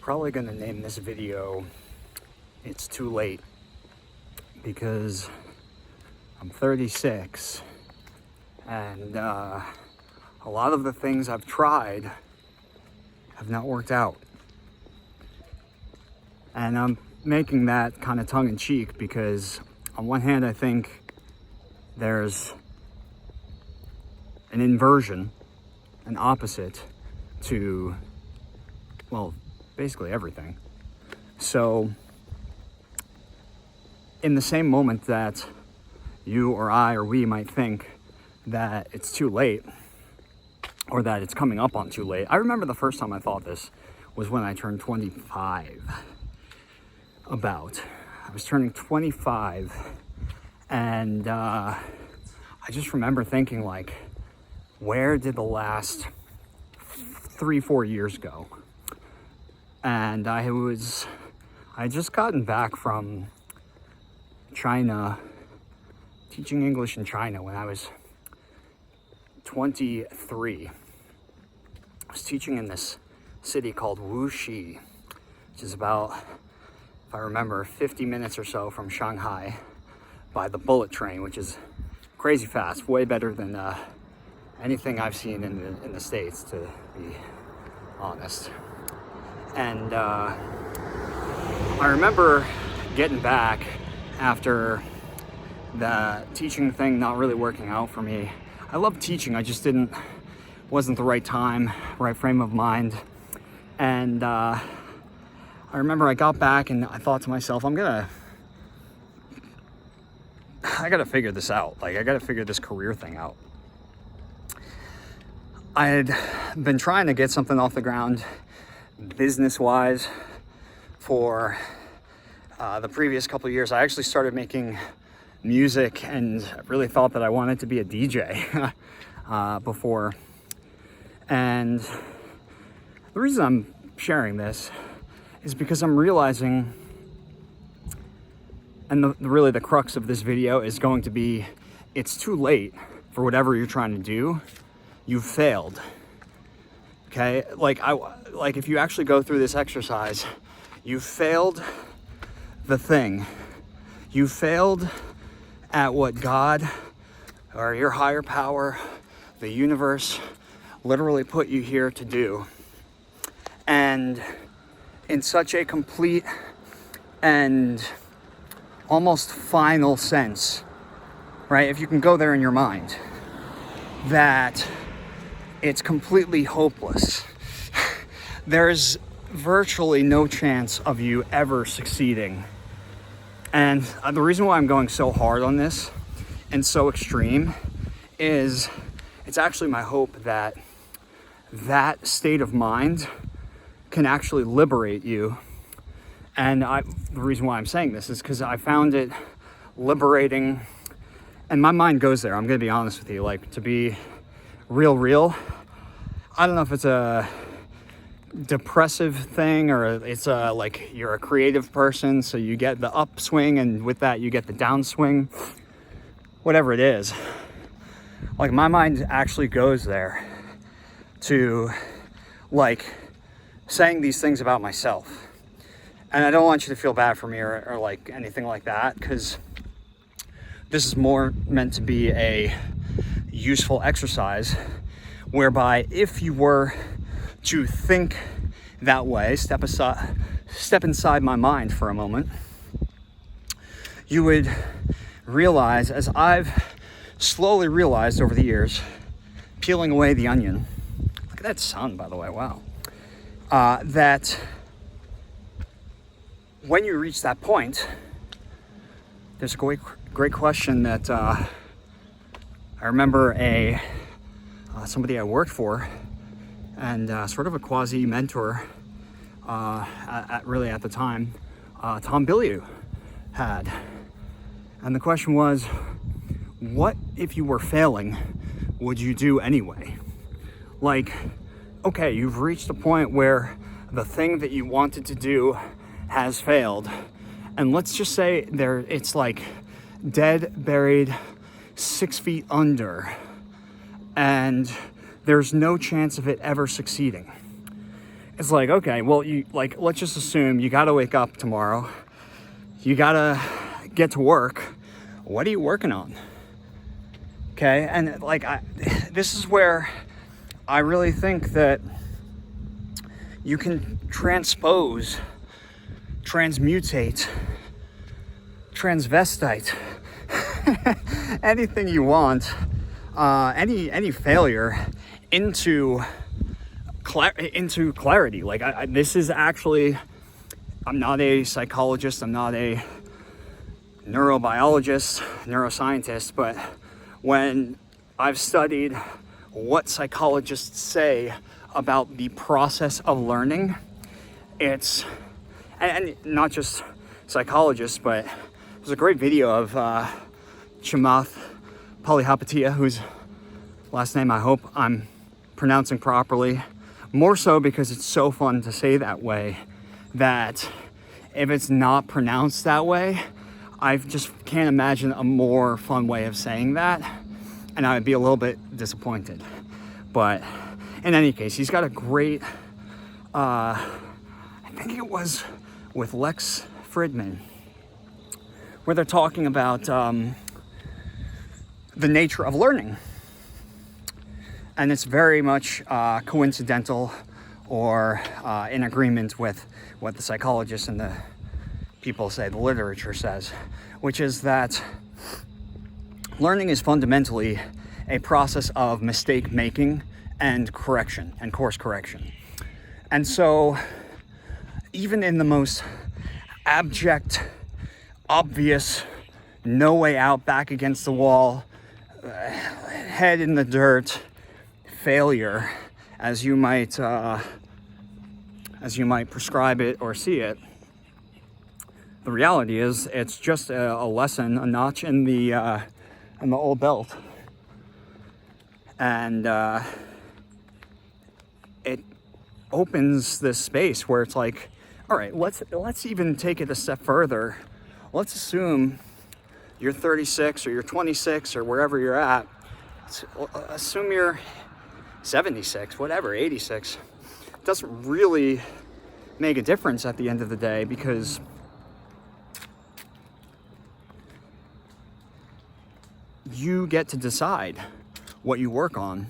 probably going to name this video "It's Too Late" because I'm 36 and a lot of the things I've tried have not worked out. And I'm making that kind of tongue-in-cheek because on one hand I think there's an inversion, an opposite to, well, basically everything. So in the same moment that you or I or we might think that it's too late or that it's coming up on too late. I remember the first time I thought this was when I turned 25. I was turning 25 and I just remember thinking, like, where did the last 3-4 years go? And I had just gotten back from China, teaching English in China when I was 23. I was teaching in this city called Wuxi, which is about, if I remember, 50 minutes or so from Shanghai by the bullet train, which is crazy fast, way better than anything I've seen in the States, to be honest. And I remember getting back after the teaching thing not really working out for me. I love teaching, I just wasn't the right time, right frame of mind. And I remember I got back and I thought to myself, I gotta figure this out. Like, I gotta figure this career thing out. I had been trying to get something off the ground business-wise for the previous couple of years. I actually started making music and I really thought that I wanted to be a DJ before. And the reason I'm sharing this is because I'm realizing, and really the crux of this video is going to be, it's too late for whatever you're trying to do. You've failed. Okay? Like if you actually go through this exercise, you failed the thing. You failed at what God or your higher power, the universe, literally put you here to do. And in such a complete and almost final sense, right? If you can go there in your mind, that it's completely hopeless. There's virtually no chance of you ever succeeding. And the reason why I'm going so hard on this and so extreme is it's actually my hope that that state of mind can actually liberate you. And the reason why I'm saying this is because I found it liberating, and my mind goes there. I'm gonna be honest with you, like, to be real. I don't know if it's a depressive thing or it's like you're a creative person, so you get the upswing and with that you get the downswing, whatever it is. Like, my mind actually goes there to, like, saying these things about myself. And I don't want you to feel bad for me or like anything like that, because this is more meant to be a useful exercise whereby if you were to think that way, step inside my mind for a moment, you would realize, as I've slowly realized over the years, peeling away the onion. Look at that sun, by the way, wow. That when you reach that point, there's a great question that I remember somebody I worked for and sort of a quasi mentor at the time, Tom Bilyeu had. And the question was, what if you were failing, would you do anyway? Like, okay, you've reached a point where the thing that you wanted to do has failed. And let's just say it's like dead, buried, 6 feet under. And there's no chance of it ever succeeding. it's like, okay, well, let's just assume you got to wake up tomorrow. You got to get to work. What are you working on? Okay. And this is where I really think that you can transmutate, transvestite, anything you want, any failure into clarity. This is actually, I'm not a psychologist, I'm not a neurobiologist, neuroscientist, but when I've studied what psychologists say about the process of learning, and not just psychologists, but there's a great video of Chamath Palihapitiya, whose last name I hope I'm pronouncing properly, more so because it's so fun to say that way, that if it's not pronounced that way, I just can't imagine a more fun way of saying that, and I would be a little bit disappointed. But in any case, he's got a great, I think it was with Lex Fridman, where they're talking about the nature of learning. And it's very much coincidental or in agreement with what the psychologists and the people say, the literature says, which is that learning is fundamentally a process of mistake making and correction and course correction. And so even in the most abject, obvious, no way out, back against the wall, head in the dirt failure, as you might prescribe it or see it, the reality is it's just a lesson, a notch in the old belt, and it opens this space where it's like, all right, let's even take it a step further. Let's assume you're 36 or you're 26 or wherever you're at. Assume you're 76, whatever, 86. It doesn't really make a difference at the end of the day, because you get to decide what you work on.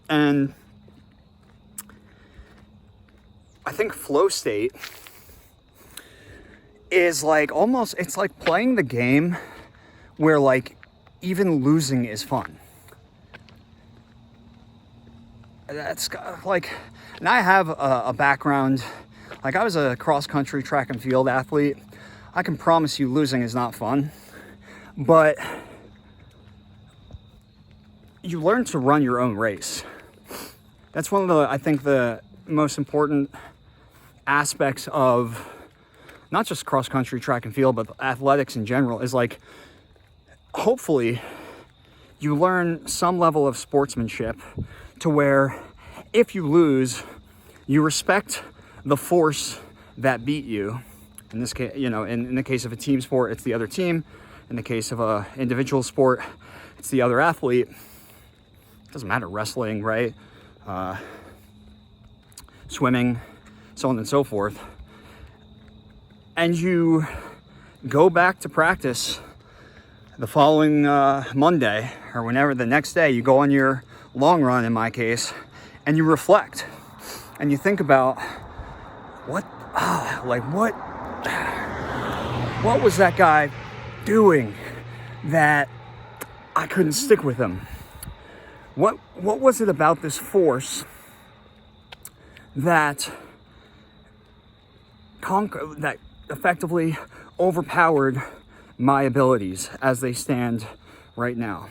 And I think flow state is almost, it's like playing the game where even losing is fun. That's and I have a background, I was a cross-country track and field athlete. I can promise you losing is not fun, but you learn to run your own race. That's one of I think the most important aspects of not just cross-country track and field, but athletics in general, is hopefully you learn some level of sportsmanship to where if you lose, you respect the force that beat you. In this case, in the case of a team sport, it's the other team. In the case of a individual sport, it's the other athlete. It doesn't matter, wrestling, right? Swimming, so on and so forth. And you go back to practice the following Monday, or whenever the next day, you go on your long run in my case, and you reflect and you think about what was that guy doing that I couldn't stick with him? What was it about this force that effectively overpowered my abilities as they stand right now?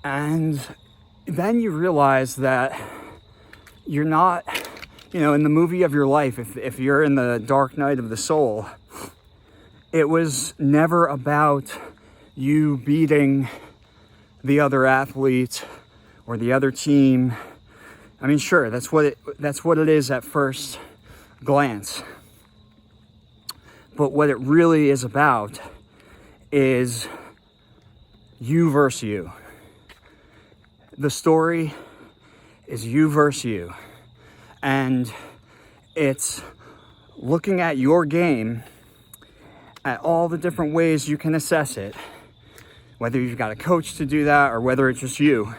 And then you realize that you're not, in the movie of your life, if you're in the dark night of the soul, it was never about you beating the other athlete or the other team. I mean, sure, that's what it is at first glance. But what it really is about is you versus you. The story is you versus you. And it's looking at your game, at all the different ways you can assess it, whether you've got a coach to do that or whether it's just you,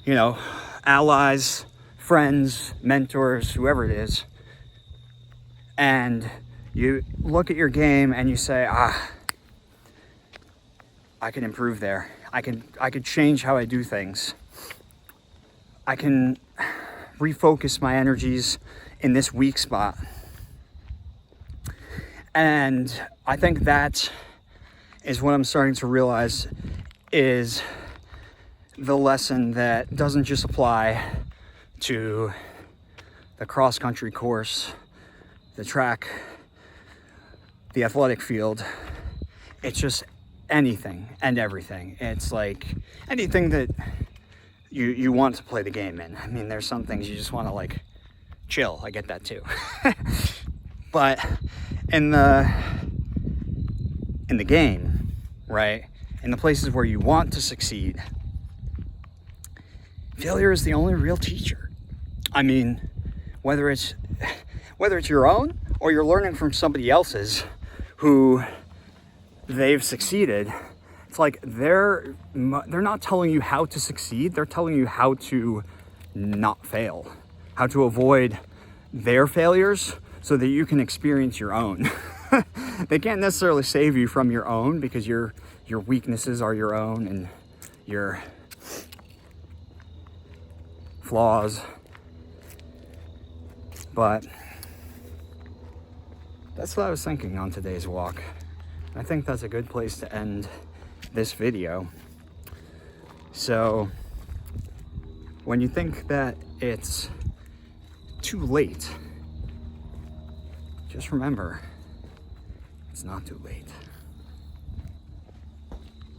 you know, allies, friends, mentors, whoever it is. And you look at your game and you say, I can improve there. I could change how I do things. I can refocus my energies in this weak spot. And I think that is what I'm starting to realize is the lesson that doesn't just apply to the cross-country course, the track, the athletic field. It's just anything and everything. It's like anything that you want to play the game in. I mean, there's some things you just want to like chill. I get that too. But in the game, right? In the places where you want to succeed, failure is the only real teacher. I mean, whether it's your own or you're learning from somebody else's who they've succeeded, it's like they're not telling you how to succeed, they're telling you how to not fail, how to avoid their failures so that you can experience your own. They can't necessarily save you from your own because your weaknesses are your own and your flaws. But that's what I was thinking on today's walk. I think that's a good place to end this video. So when you think that it's too late, just remember, it's not too late.